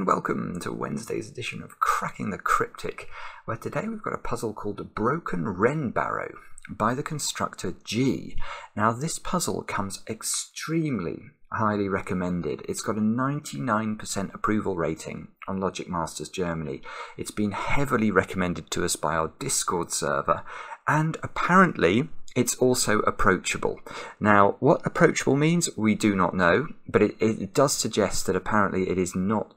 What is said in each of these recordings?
and welcome to Wednesday's edition of Cracking the Cryptic, where today we've got a puzzle called Broken Wren Barrow by the constructor G. Now this puzzle comes extremely highly recommended. It's got a 99% approval rating on Logic Masters Germany. It's been heavily recommended to us by our Discord server, and apparently it's also approachable. Now, what approachable means, we do not know, but it does suggest that apparently it is not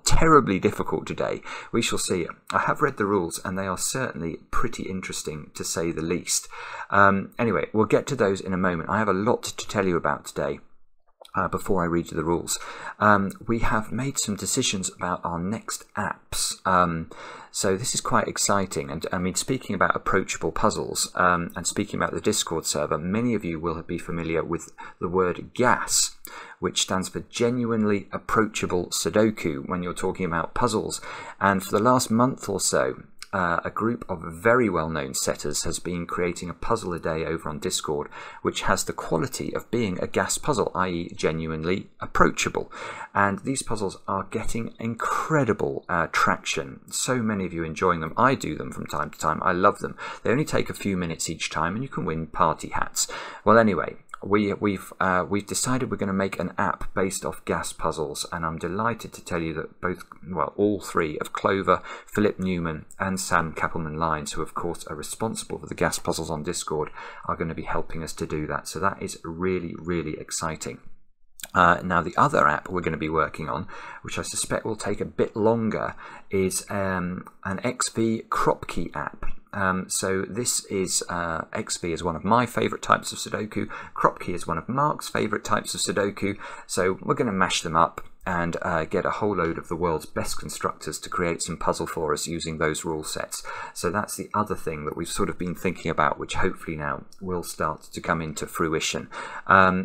terribly difficult today. We shall see. I have read the rules and they are certainly pretty interesting, to say the least. Anyway, we'll get to those in a moment. I have a lot to tell you about today. Before I read you the rules, we have made some decisions about our next apps. So this is quite exciting. And I mean, speaking about approachable puzzles and speaking about the Discord server, many of you will be familiar with the word GAS, which stands for Genuinely Approachable Sudoku when you're talking about puzzles. And for the last month or so, a group of very well-known setters has been creating a puzzle a day over on Discord, which has the quality of being a GAS puzzle, i.e. genuinely approachable. And these puzzles are getting incredible traction. So many of you enjoying them. I do them from time to time. I love them. They only take a few minutes each time and you can win party hats. Well, anyway, we've decided we're going to make an app based off GAS puzzles, and I'm delighted to tell you that all three of Clover, Philip Newman and Sam Kappelman-Lyons, who of course are responsible for the GAS puzzles on Discord, are going to be helping us to do that. So that is really, really exciting. Now the other app we're going to be working on, which I suspect will take a bit longer, is an XV crop key app. So this is XV is one of my favourite types of Sudoku. Crop key is one of Mark's favourite types of Sudoku. So we're going to mash them up and get a whole load of the world's best constructors to create some puzzle for us using those rule sets. So that's the other thing that we've sort of been thinking about, which hopefully now will start to come into fruition.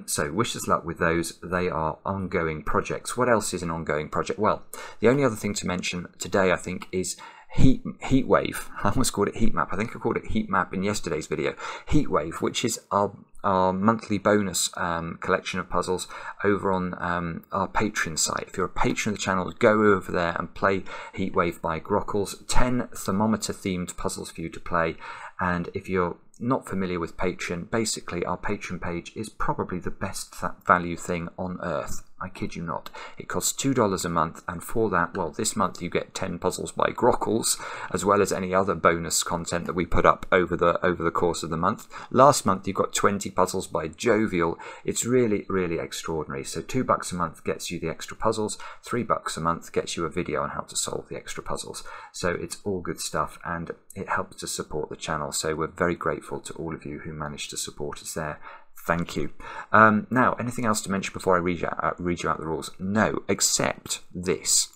So wish us luck with those. They are ongoing projects. What else is an ongoing project? Well, the only other thing to mention today, I think, is Heatwave. I almost called it Heat Map. I think I called it Heat Map in yesterday's video. Heatwave, which is our monthly bonus collection of puzzles over on our Patreon site. If you're a patron of the channel, go over there and play Heatwave by Grockles. 10 thermometer themed puzzles for you to play. And if you're not familiar with Patreon, basically our Patreon page is probably the best value thing on earth. I kid you not. It costs $2 a month, and for that, well, this month you get 10 puzzles by Grockles, as well as any other bonus content that we put up over the course of the month. Last month you got 20 puzzles by Jovial. It's really, really extraordinary. So $2 a month gets you the extra puzzles, $3 a month gets you a video on how to solve the extra puzzles. So it's all good stuff, and it helps to support the channel. So we're very grateful to all of you who managed to support us there. Thank you. Now, anything else to mention before I read you out the rules? No, except this,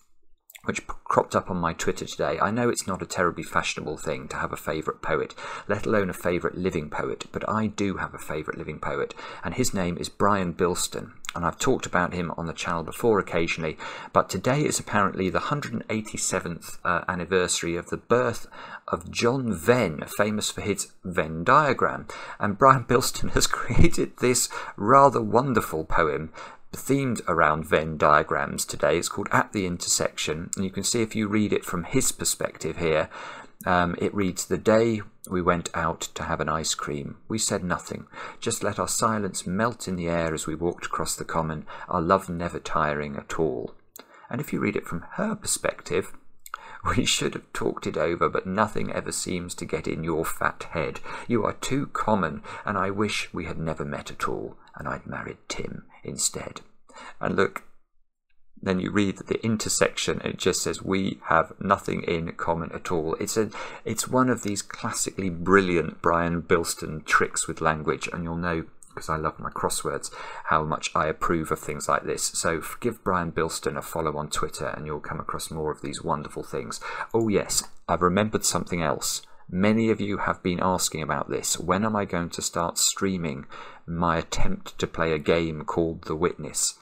which cropped up on my Twitter today. I know it's not a terribly fashionable thing to have a favourite poet, let alone a favourite living poet, but I do have a favourite living poet, and his name is Brian Bilston. And I've talked about him on the channel before occasionally, but today is apparently the 187th anniversary of the birth of John Venn, famous for his Venn diagram. And Brian Bilston has created this rather wonderful poem themed around Venn diagrams today. It's called At the Intersection, and you can see if you read it from his perspective here, it reads, "The day we went out to have an ice cream, we said nothing, just let our silence melt in the air as we walked across the common, our love never tiring at all." And if you read it from her perspective, "We should have talked it over, but nothing ever seems to get in your fat head. You are too common, and I wish we had never met at all, and I'd married Tim instead." And look, then you read the intersection, and it just says, "We have nothing in common at all." It's one of these classically brilliant Brian Bilston tricks with language, and you'll know, because I love my crosswords, how much I approve of things like this. So give Brian Bilston a follow on Twitter and you'll come across more of these wonderful things. Oh yes, I've remembered something else. Many of you have been asking about this. When am I going to start streaming my attempt to play a game called The Witness?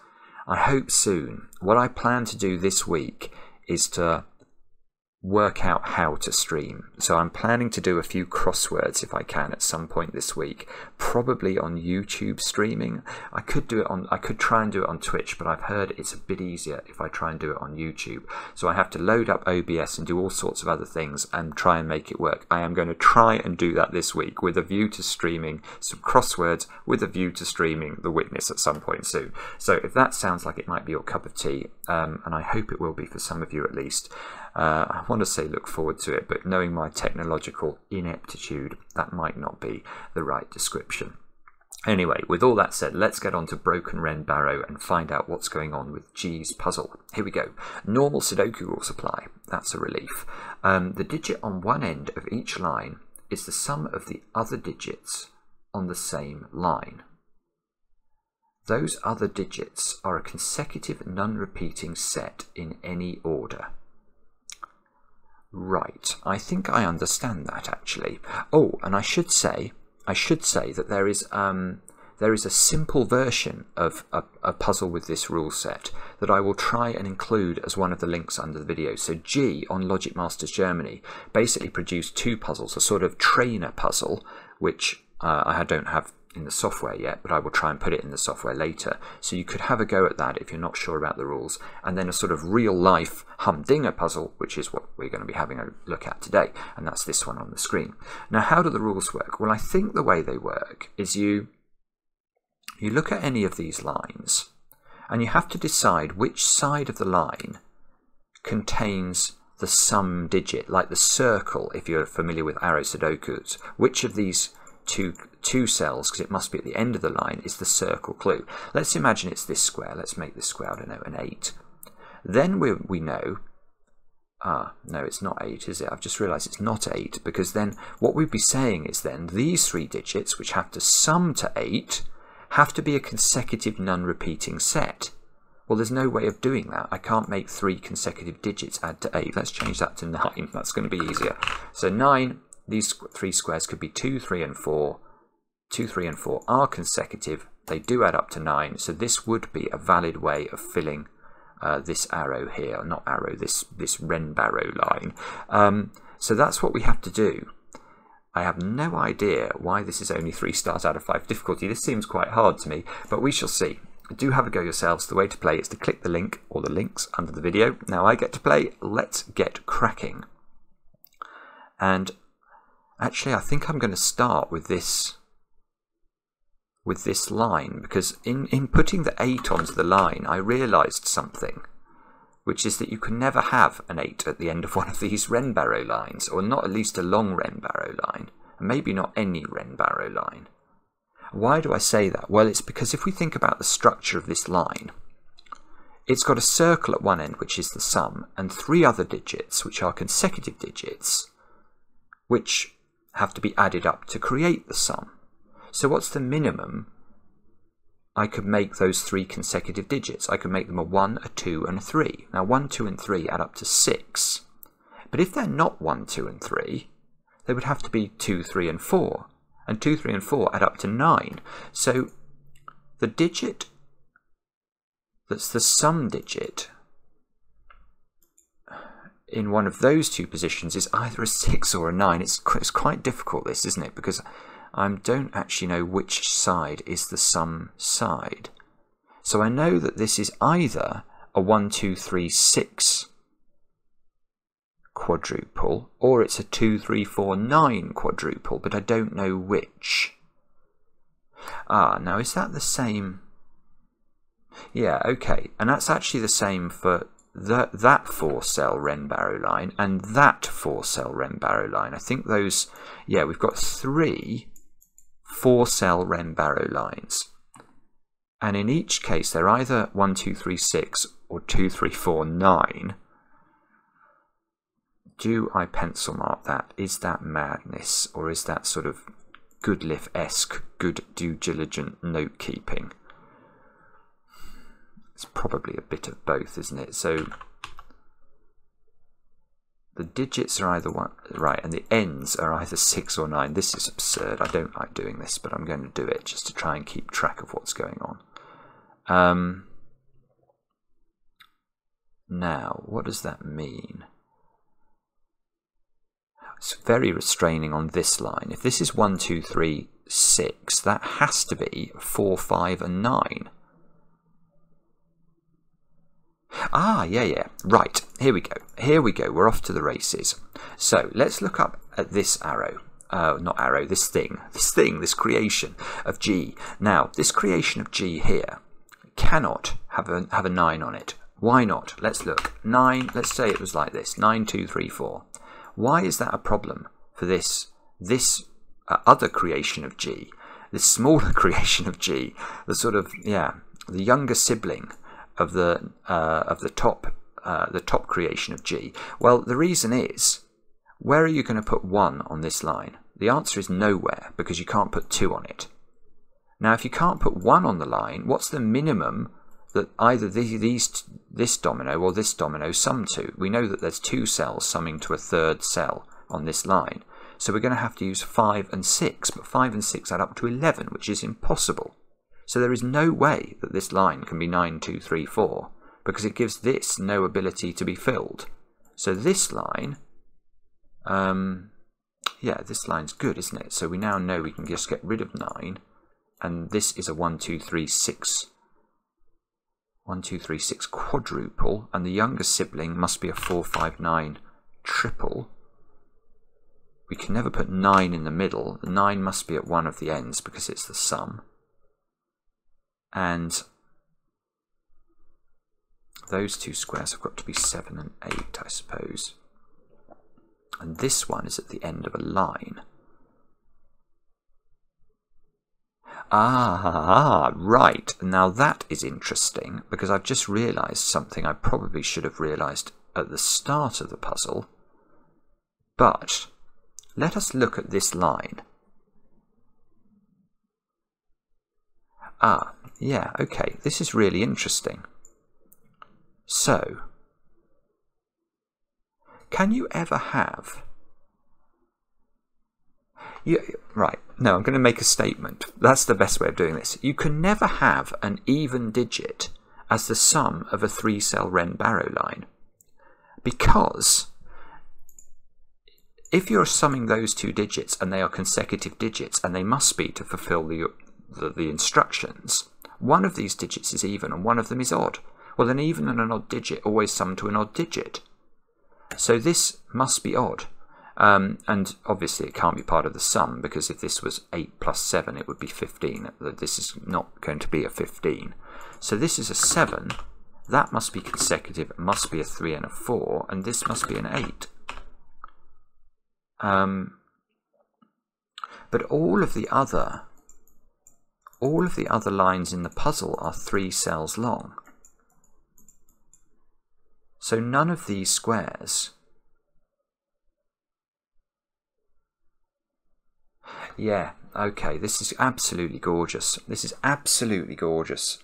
I hope soon. What I plan to do this week is to work out how to stream. So I'm planning to do a few crosswords if I can at some point this week, probably on YouTube streaming. I could try and do it on Twitch, but I've heard it's a bit easier if I try and do it on YouTube. So I have to load up OBS and do all sorts of other things and try and make it work. I am going to try and do that this week with a view to streaming some crosswords, with a view to streaming The Witness at some point soon. So if that sounds like it might be your cup of tea, and I hope it will be for some of you at least, I want to say look forward to it, but knowing my technological ineptitude, that might not be the right description. Anyway, with all that said, let's get on to Broken Wren Barrow and find out what's going on with G's puzzle. Here we go. Normal Sudoku rules apply. That's a relief. The digit on one end of each line is the sum of the other digits on the same line. Those other digits are a consecutive non-repeating set in any order. Right, I think I understand that actually. Oh, and I should say that there is a simple version of a puzzle with this rule set that I will try and include as one of the links under the video. So G on Logic Masters Germany basically produced two puzzles, a sort of trainer puzzle, which I don't have in the software yet, but I will try and put it in the software later. So you could have a go at that if you're not sure about the rules. And then a sort of real life humdinger puzzle, which is what we're going to be having a look at today. And that's this one on the screen. Now, how do the rules work? Well, I think the way they work is you look at any of these lines and you have to decide which side of the line contains the sum digit, like the circle, if you're familiar with arrow Sudokus. Which of these two cells, because it must be at the end of the line, is the circle clue. Let's imagine it's this square. Let's make this square, I don't know, an 8. Then we know, no, it's not 8, is it? I've just realised it's not 8, because then what we'd be saying is then these three digits, which have to sum to 8, have to be a consecutive non-repeating set. Well, there's no way of doing that. I can't make 3 consecutive digits add to 8. Let's change that to 9. That's going to be easier. So 9, these 3 squares could be 2, 3 and 4. 2, 3 and 4 are consecutive. They do add up to 9. So this would be a valid way of filling this arrow here, not arrow, this Wren Barrow line. So that's what we have to do. I have no idea why this is only 3 stars out of 5 difficulty. This seems quite hard to me, but we shall see. Do have a go yourselves. The way to play is to click the link or the links under the video. Now I get to play. Let's get cracking. And actually, I think I'm going to start with this line, because in putting the 8 onto the line, I realised something, which is that you can never have an 8 at the end of one of these Wren Barrow lines, or not at least a long Wren Barrow line, and maybe not any Wren Barrow line. Why do I say that? Well, it's because if we think about the structure of this line, it's got a circle at one end, which is the sum, and 3 other digits, which are consecutive digits, which have to be added up to create the sum. So what's the minimum I could make those 3 consecutive digits? I could make them a 1, a 2 and a 3. Now 1, 2 and 3 add up to 6. But if they're not 1, 2 and 3, they would have to be 2, 3 and 4. And 2, 3 and 4 add up to 9. So the digit that's the sum digit in one of those two positions is either a 6 or a 9. It's quite difficult, this, isn't it? Because I don't actually know which side is the sum side. So I know that this is either a 1, 2, 3, 6 quadruple, or it's a 2, 3, 4, 9 quadruple, but I don't know which. Now is that the same? Yeah, okay, and that's actually the same for that 4-cell Wren Barrow line and that 4-cell Wren Barrow line. I think those, yeah, we've got 3 4-cell Wren Barrow lines, and in each case they're either 1, 2, 3, 6 or 2, 3, 4, 9. Do I pencil mark that? Is that madness, or is that sort of Goodliff-esque good due diligent note keeping? It's probably a bit of both, isn't it? So the digits are either one, right, and the ends are either 6 or 9. This is absurd. I don't like doing this, but I'm going to do it just to try and keep track of what's going on. Now, what does that mean? It's very restraining on this line. If this is 1, 2, 3, 6, that has to be 4, 5, and 9. Ah, yeah. Right, here we go. Here we go. We're off to the races. So let's look up at this arrow. Not arrow, this this creation of G. Now, this creation of G here cannot have a 9 on it. Why not? Let's look. 9, let's say it was like this. 9, 2, 3, 4. Why is that a problem for this other creation of G? This smaller creation of G, the sort of, the younger sibling of the top creation of G. Well, the reason is, where are you going to put 1 on this line? The answer is nowhere, because you can't put 2 on it. Now, if you can't put 1 on the line, what's the minimum that either this domino or this domino sum to? We know that there's 2 cells summing to a third cell on this line. So we're going to have to use 5 and 6, but 5 and 6 add up to 11, which is impossible. So there is no way that this line can be 9, 2, 3, 4, because it gives this no ability to be filled. So this line, this line's good, isn't it? So we now know we can just get rid of 9, and this is a 1, 2, 3, 6. 1, 2, 3, 6 quadruple, and the younger sibling must be a 4, 5, 9 triple. We can never put 9 in the middle. The 9 must be at one of the ends because it's the sum. And those 2 squares have got to be 7 and 8, I suppose. And this one is at the end of a line. Ah, right. Now that is interesting, because I've just realised something I probably should have realised at the start of the puzzle. But let us look at this line. Ah, yeah, okay. This is really interesting. So, can you ever have... Right, no, I'm going to make a statement. That's the best way of doing this. You can never have an even digit as the sum of a 3-cell Wren-Barrow line, because if you're summing those 2 digits and they are consecutive digits, and they must be to fulfill the instructions, one of these digits is even and one of them is odd. Well, an even and an odd digit always sum to an odd digit. So this must be odd. And obviously it can't be part of the sum, because if this was 8 plus 7, it would be 15. This is not going to be a 15. So this is a 7. That must be consecutive. It must be a 3 and a 4. And this must be an 8. But all of the other lines in the puzzle are 3 cells long. So none of these squares... Yeah, okay, this is absolutely gorgeous. This is absolutely gorgeous.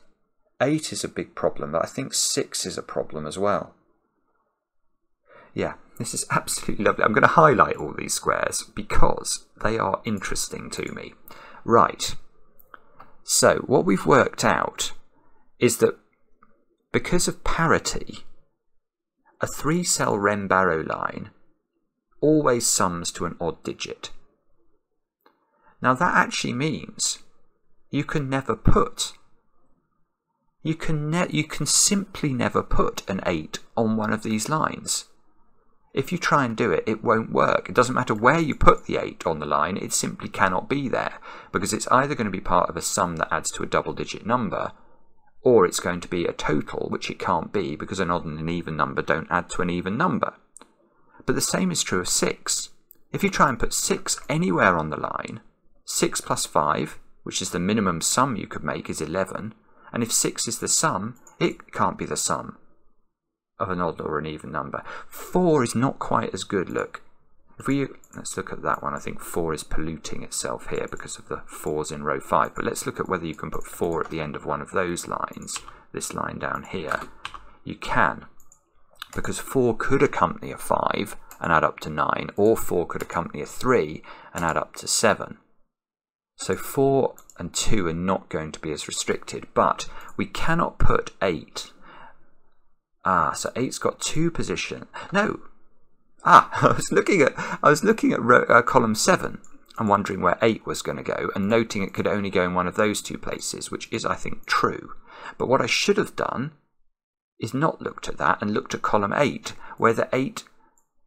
8 is a big problem, but I think 6 is a problem as well. Yeah, this is absolutely lovely. I'm going to highlight all these squares because they are interesting to me. Right, so what we've worked out is that because of parity, a 3-cell Wren-Barrow line always sums to an odd digit. Now that actually means you can never put, you can simply never put an 8 on one of these lines. If you try and do it, it won't work. It doesn't matter where you put the 8 on the line, it simply cannot be there, because it's either going to be part of a sum that adds to a double-digit number, or it's going to be a total, which it can't be, because an odd and an even number don't add to an even number. But the same is true of 6. If you try and put 6 anywhere on the line, 6 plus 5, which is the minimum sum you could make, is 11. And if 6 is the sum, it can't be the sum of an odd or an even number. 4 is not quite as good, look. Let's look at that one. I think 4 is polluting itself here because of the 4s in row 5. But let's look at whether you can put 4 at the end of one of those lines. This line down here. You can, because 4 could accompany a 5 and add up to 9, or 4 could accompany a 3 and add up to 7. So 4 and 2 are not going to be as restricted, but we cannot put 8. So 8's got 2 positions. No, I was looking at column 7 and wondering where 8 was going to go, and noting it could only go in one of those two places, which is, I think, true. But what I should have done is not looked at that and looked at column 8, where the 8,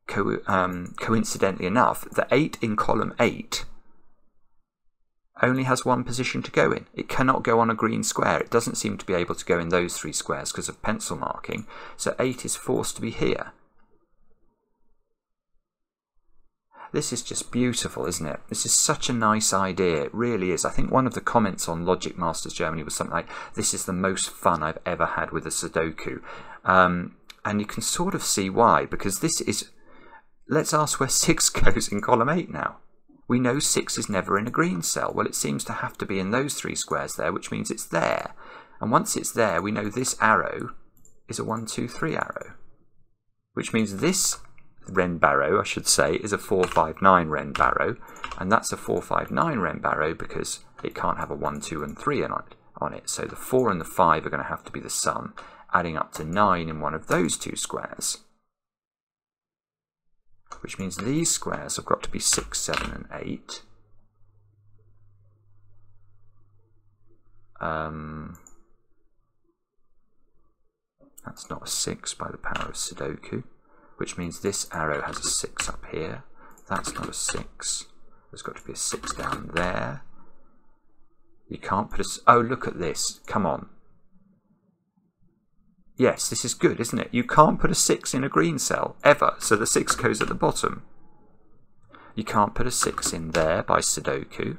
coincidentally enough, the 8 in column 8 only has one position to go in. It cannot go on a green square. It doesn't seem to be able to go in those 3 squares because of pencil marking, so 8 is forced to be here. This is just beautiful, isn't it? This is such a nice idea. It really is. I think one of the comments on Logic Masters Germany was something like, this is the most fun I've ever had with a Sudoku. And you can sort of see why, because this is... Let's ask where 6 goes in column 8 now. We know 6 is never in a green cell. Well, it seems to have to be in those 3 squares there, which means it's there. And once it's there, we know this arrow is a 1, 2, 3 arrow, which means this Ren barrow, I should say, is a 4, 5, 9 Ren barrow, and that's a 4, 5, 9 Ren barrow because it can't have a 1, 2, and 3 on it. So the 4 and the 5 are going to have to be the sum, adding up to 9 in one of those 2 squares, which means these squares have got to be 6, 7, and 8. That's not a 6 by the power of Sudoku, which means this arrow has a 6 up here. That's not a 6. There's got to be a 6 down there. You can't put a... Oh, look at this. Come on. Yes, this is good, isn't it? You can't put a 6 in a green cell, ever, so the 6 goes at the bottom. You can't put a 6 in there by Sudoku.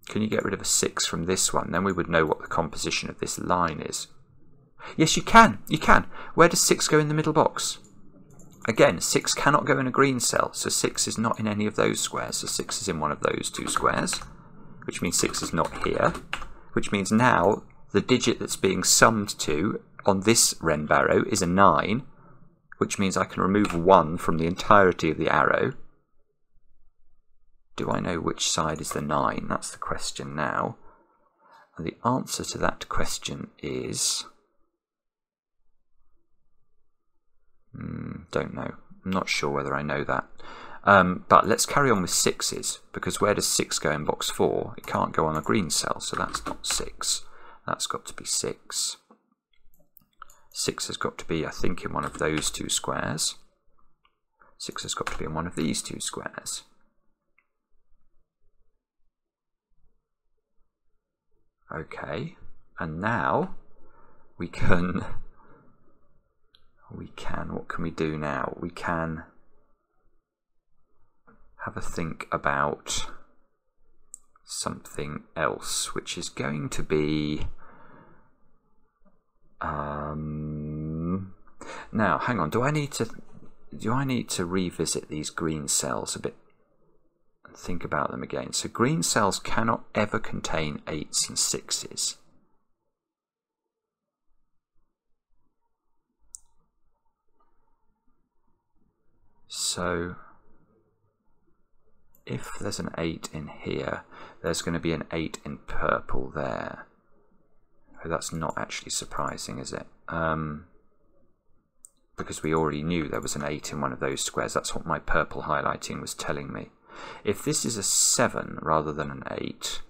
Can you get rid of a 6 from this one? Then we would know what the composition of this line is. Yes, you can. You can. Where does 6 go in the middle box? Again, 6 cannot go in a green cell, so 6 is not in any of those squares. So 6 is in one of those 2 squares, which means 6 is not here, which means now the digit that's being summed to on this Ren barrow is a 9, which means I can remove 1 from the entirety of the arrow. Do I know which side is the 9? That's the question now. And the answer to that question is... don't know. I'm not sure whether I know that. But let's carry on with 6's, because where does 6 go in box 4? It can't go on a green cell, so that's not 6. That's got to be 6. 6 has got to be, I think, in one of those 2 squares. 6 has got to be in one of these 2 squares. Okay, and now we can, what can we do now? We can have a think about something else, which is going to be, now hang on, do I need to revisit these green cells a bit and think about them again? So green cells cannot ever contain 8's and 6's. So if there's an 8 in here, there's going to be an 8 in purple there. Oh, that's not actually surprising, is it? Because we already knew there was an 8 in one of those squares. That's what my purple highlighting was telling me. If this is a 7 rather than an 8,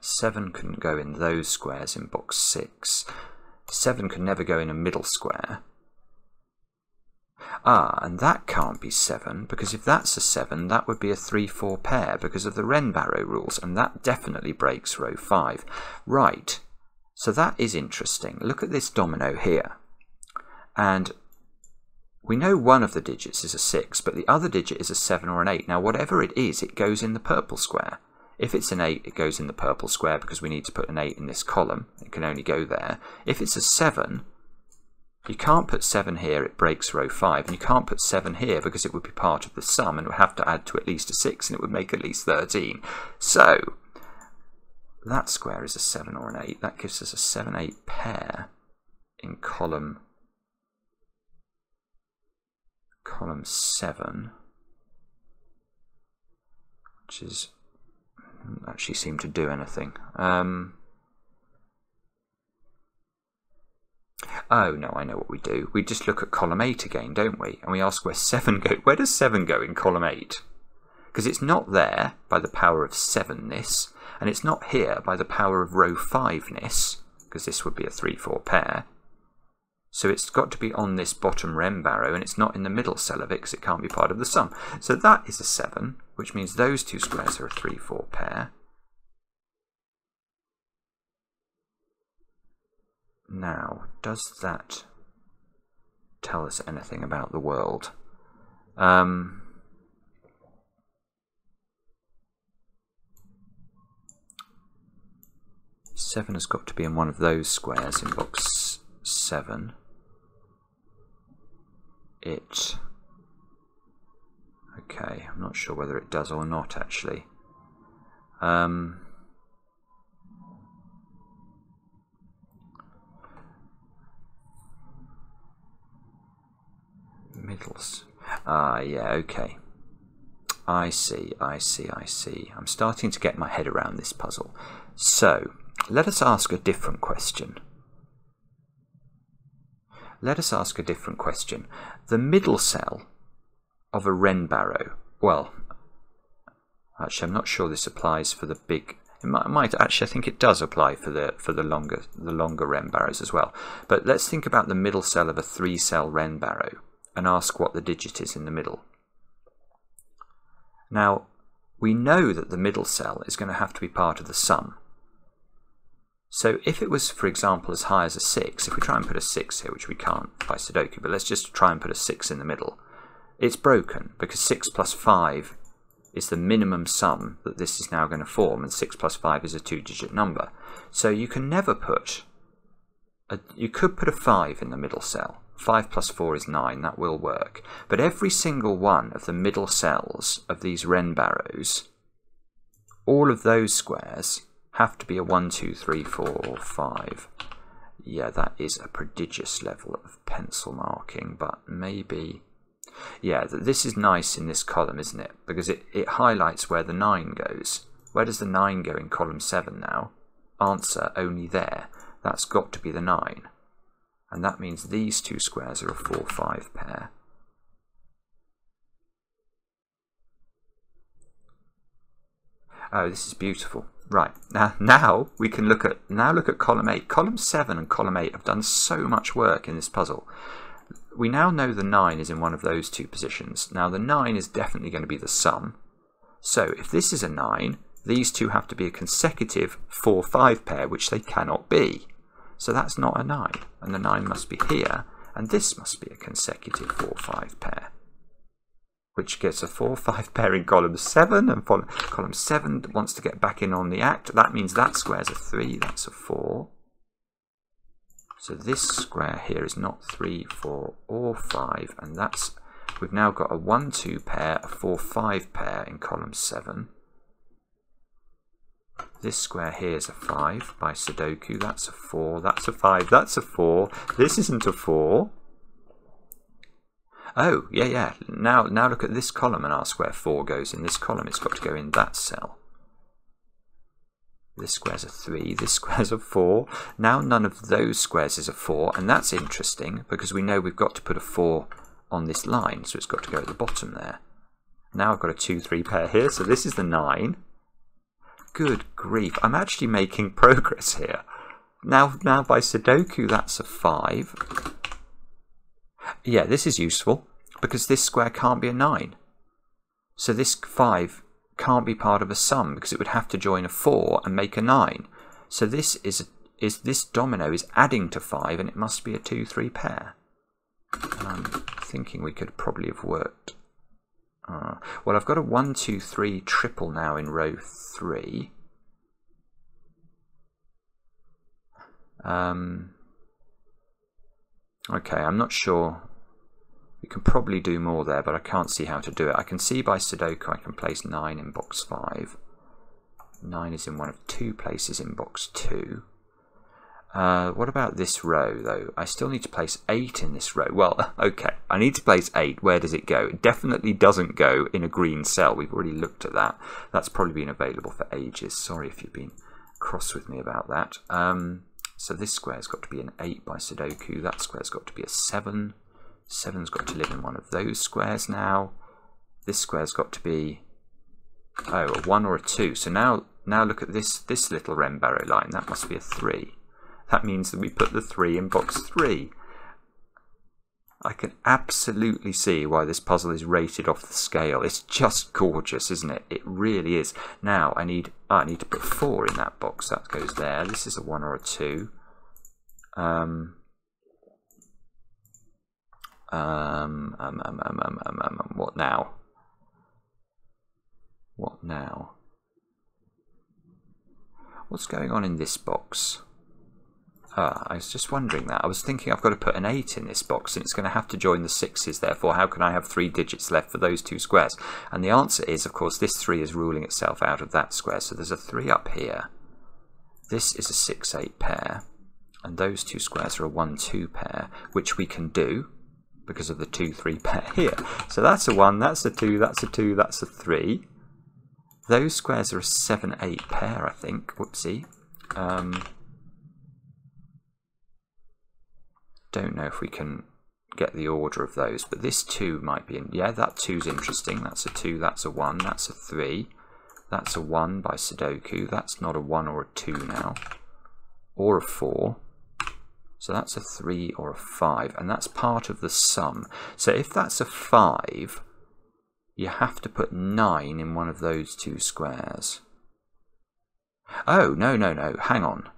7 can go in those squares in box 6. 7 can never go in a middle square. Ah, and that can't be 7, because if that's a 7, that would be a 3-4 pair because of the Ren barrow rules, and that definitely breaks row 5. Right, so that is interesting. Look at this domino here. And we know one of the digits is a 6, but the other digit is a 7 or an 8. Now, whatever it is, it goes in the purple square. If it's an 8, it goes in the purple square because we need to put an 8 in this column. It can only go there. If it's a 7, you can't put 7 here, it breaks row 5. And you can't put 7 here because it would be part of the sum and would have to add to at least a 6, and it would make at least 13. So, that square is a 7 or an 8. That gives us a 7-8 pair in column 7, which is, doesn't actually seem to do anything. Oh, no, I know what we do. We just look at column 8 again, don't we? And we ask where 7 go. Where does 7 go in column 8? Because it's not there by the power of 7-ness, and it's not here by the power of row 5-ness, because this would be a 3-4 pair. So it's got to be on this bottom Wren barrow, and it's not in the middle cell of it because it can't be part of the sum. So that is a 7, which means those two squares are a 3-4 pair. Now, does that tell us anything about the world? 7 has got to be in one of those squares in box 7. Okay, I'm not sure whether it does or not actually. Middles. Yeah, okay. I see. I'm starting to get my head around this puzzle. So, let us ask a different question. The middle cell of a Wren barrow, well, actually I'm not sure this applies for the big, it might actually, I think it does apply for the longer Wren barrows as well. But let's think about the middle cell of a 3-cell Wren barrow and ask what the digit is in the middle. Now, we know that the middle cell is going to have to be part of the sum. So if it was, for example, as high as a 6, if we try and put a 6 here, which we can't by Sudoku, but let's just try and put a 6 in the middle, it's broken because 6 plus 5 is the minimum sum that this is now going to form, and 6 plus 5 is a 2-digit number. So you can never put, you could put a 5 in the middle cell. 5 plus 4 is 9, that will work. But every single one of the middle cells of these Wren barrows, all of those squares have to be a 1, 2, 3, 4, or 5. Yeah, that is a prodigious level of pencil marking, but maybe... Yeah, this is nice in this column, isn't it? Because it highlights where the 9 goes. Where does the 9 go in column 7 now? Answer, only there. That's got to be the 9. And that means these two squares are a 4-5 pair. Oh, this is beautiful. Right, now we can look at column 8. Column 7 and column 8 have done so much work in this puzzle. We now know the 9 is in one of those two positions. Now the 9 is definitely going to be the sum. So if this is a 9, these two have to be a consecutive 4-5 pair, which they cannot be. So that's not a 9, and the 9 must be here, and this must be a consecutive 4-5 pair, which gets a 4-5 pair in column 7, and column 7 wants to get back in on the act. That means that square's a 3, that's a 4. So this square here is not 3, 4, or 5, and we've now got a 1-2 pair, a 4-5 pair in column 7. This square here is a 5 by Sudoku, that's a 4, that's a 5, that's a 4, this isn't a 4. Oh, yeah. Now look at this column and ask where 4 goes in this column. It's got to go in that cell. This square's a 3, this square's a 4. Now none of those squares is a 4, and that's interesting because we know we've got to put a 4 on this line, so it's got to go at the bottom there. Now I've got a 2-3 pair here, so this is the 9. Good grief, I'm actually making progress here. Now by Sudoku, that's a 5. Yeah, this is useful because this square can't be a 9. So this 5 can't be part of a sum because it would have to join a 4 and make a 9. So this this domino is adding to 5, and it must be a 2-3 pair. And I'm thinking we could probably have worked. Well, I've got a 1, 2, 3 triple now in row 3. Okay, I'm not sure. We can probably do more there, but I can't see how to do it. I can see by Sudoku I can place 9 in box 5. 9 is in one of 2 places in box 2. What about this row, though? I still need to place 8 in this row. Well, okay, I need to place 8. Where does it go? It definitely doesn't go in a green cell. We've already looked at that. That's probably been available for ages. Sorry if you've been cross with me about that. So this square's got to be an 8 by Sudoku. That square's got to be a 7. 7's got to live in one of those squares now. This square's got to be, oh, a 1 or a 2. So now look at this little Renbaro line. That must be a 3. That means that we put the 3 in box 3. I can absolutely see why this puzzle is rated off the scale. It's just gorgeous, isn't it? It really is. Now I need to put 4 in that box. That goes there. This is a 1 or a 2. What now? What now? What's going on in this box? I was just wondering that. I was thinking I've got to put an 8 in this box and it's going to have to join the 6's, therefore how can I have 3 digits left for those 2 squares? And the answer is, of course, this 3 is ruling itself out of that square, so there's a 3 up here. This is a 6-8 pair, and those 2 squares are a 1-2 pair, which we can do because of the 2-3 pair here. So that's a 1, that's a 2, that's a 2, that's a 3. Those squares are a 7-8 pair, I think. Whoopsie. Don't know if we can get the order of those, but this 2 might be in. Yeah, that 2's interesting. That's a 2, that's a 1, that's a 3. That's a 1 by Sudoku. That's not a 1 or a 2 now. Or a 4. So that's a 3 or a 5, and that's part of the sum. So if that's a 5, you have to put 9 in one of those 2 squares. Oh, no, no, no, hang on.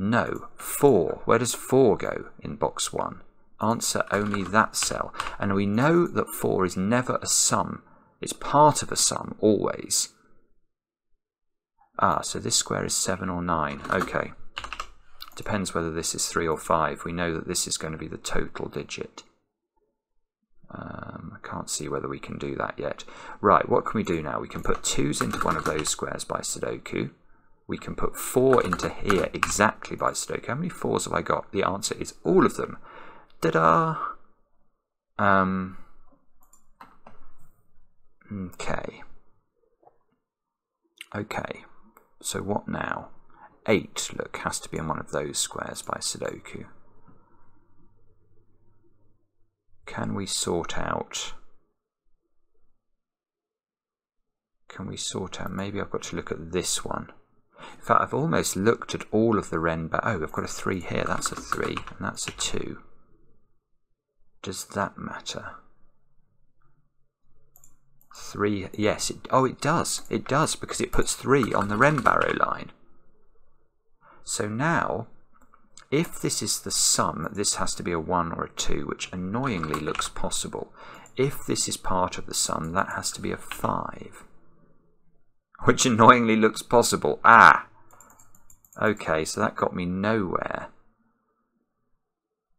No, 4. Where does 4 go in box 1? Answer, only that cell. And we know that 4 is never a sum. It's part of a sum, always. Ah, so this square is 7 or 9. Okay. Depends whether this is 3 or 5. We know that this is going to be the total digit. I can't see whether we can do that yet. Right, what can we do now? We can put 2's into one of those squares by Sudoku. We can put 4 into here exactly by Sudoku. How many 4's have I got? The answer is all of them. Ta-da! Okay. Okay. So what now? 8, look, has to be in one of those squares by Sudoku. Can we sort out... Maybe I've got to look at this one. In fact, I've almost looked at all of the Renbaro. Oh, I've got a 3 here. That's a 3, and that's a 2. Does that matter? 3, yes. It does. It does, because it puts 3 on the Renbaro line. So now, if this is the sum, this has to be a 1 or a 2, which annoyingly looks possible. If this is part of the sum, that has to be a 5. Which annoyingly looks possible. Ah! Okay, so that got me nowhere.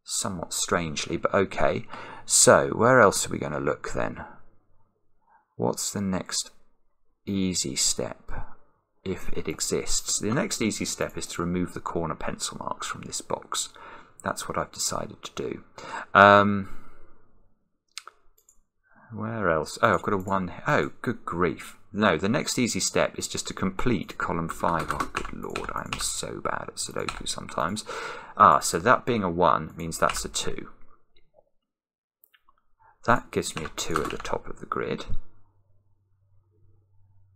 Somewhat strangely, but okay. So, where else are we going to look then? What's the next easy step, if it exists? The next easy step is to remove the corner pencil marks from this box. That's what I've decided to do. Where else? Oh, I've got a 1. Oh, good grief. No, the next easy step is just to complete column 5. Oh, good lord, I am so bad at Sudoku sometimes. Ah, so that being a 1 means that's a 2. That gives me a 2 at the top of the grid,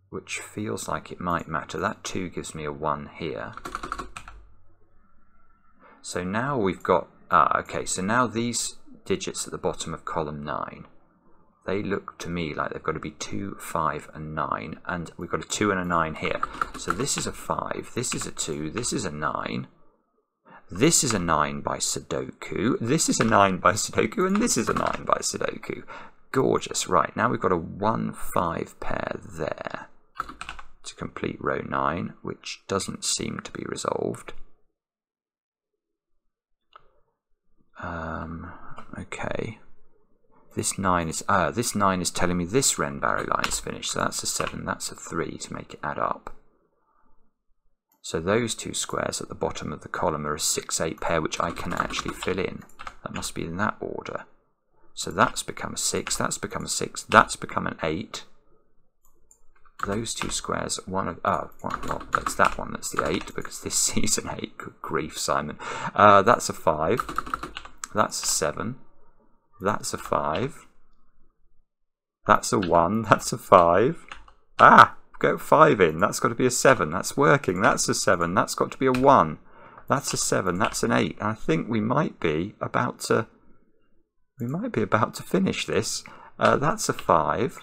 which feels like it might matter. That 2 gives me a 1 here. So now we've got... Ah, okay, so now these digits at the bottom of column 9, they look to me like they've got to be 2, 5, and 9, and we've got a 2 and a 9 here. So this is a 5, this is a 2, this is a 9, this is a 9 by Sudoku, this is a 9 by Sudoku, and this is a 9 by Sudoku. Gorgeous. Right, now we've got a 1, 5 pair there to complete row 9, which doesn't seem to be resolved. Okay. This 9 is telling me this Renbaro line is finished, so that's a 7, that's a 3 to make it add up. So those 2 squares at the bottom of the column are a 6, 8 pair, which I can actually fill in. That must be in that order. So that's become a 6, that's become a 6, that's become an 8. those two squares, well, that's that one, that's the 8, because this sees an 8. Good grief, Simon. That's a 5. That's a 7. That's a 5. That's a 1. That's a 5. Ah! Go 5 in. That's got to be a 7. That's working. That's a 7. That's got to be a 1. That's a 7. That's an 8. And I think we might be about to finish this. That's a 5.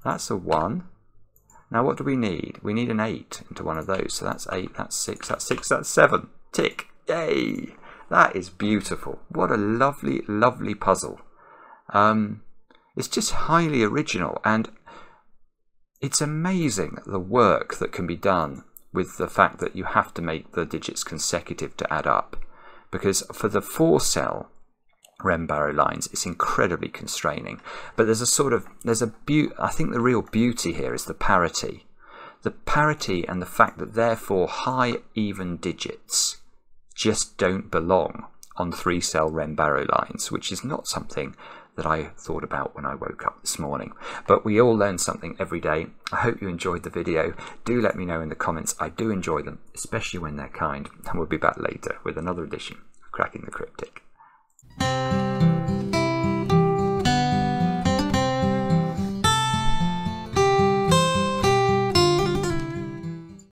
That's a 1. Now what do we need? We need an 8 into one of those. So that's 8, that's 6, that's 6, that's 7. Tick. Yay! That is beautiful. What a lovely, lovely puzzle. It's just highly original, and it's amazing the work that can be done with the fact that you have to make the digits consecutive to add up. Because for the 4-cell Renbaro lines, it's incredibly constraining. But there's I think the real beauty here is the parity. The parity and the fact that therefore high even digits just don't belong on 3-cell Renbaro lines, which is not something that I thought about when I woke up this morning. But we all learn something every day. I hope you enjoyed the video. Do let me know in the comments. I do enjoy them, especially when they're kind. And we'll be back later with another edition of Cracking the Cryptic.